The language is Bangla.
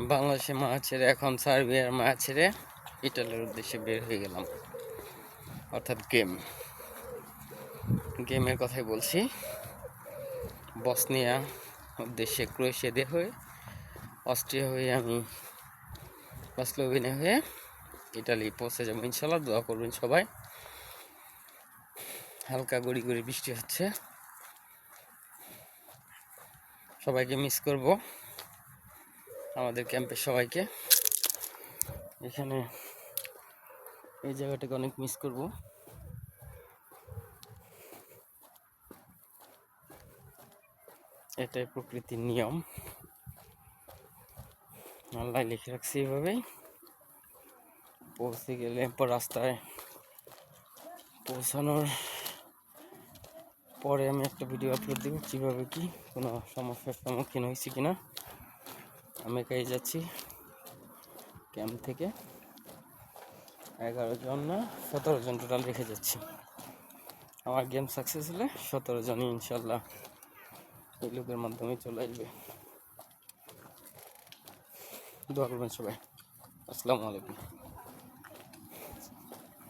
বাংলাদেশে মাছ ছেড়ে এখন সার্বিয়ার মাছ ছেড়ে ইটালির উদ্দেশ্যে বের হয়ে গেলাম, অর্থাৎ গেমের কথাই বলছি। বসনিয়া উদ্দেশ্যে ক্রোয়েশিয়া দিয়ে হয়ে, অস্ট্রিয়া হয়ে আমি স্লোভেনিয়া হয়ে ইটালি পৌঁছে যাবো ইনশাল্লাহ। দোয়া করবেন সবাই। হালকা গড়ি গড়ি বৃষ্টি হচ্ছে, সবাইকে মিস করব, আমাদের ক্যাম্পের সবাইকে। এখানে এই জায়গাটাকে অনেক মিস করব। এটাই প্রকৃতির নিয়ম, আল্লাহ লিখে রাখছি এভাবেই। পৌঁছে গেলে এরপর রাস্তায় পৌঁছানোর পরে আমি একটা ভিডিও আপলোড দেবো কীভাবে কি কোনো সমস্যার সম্মুখীন হয়েছি কিনা। আমি একাই যাচ্ছি ক্যাম্প থেকে, 11 জন না 17 জন টোটাল রেখে যাচ্ছি। আমার গেম সাকসেস হলে 17 জনই ইনশাল্লাহ এই লোকের মাধ্যমে চলে আসবে। দোয়া করবেন সবাই। আসসালামু আলাইকুম।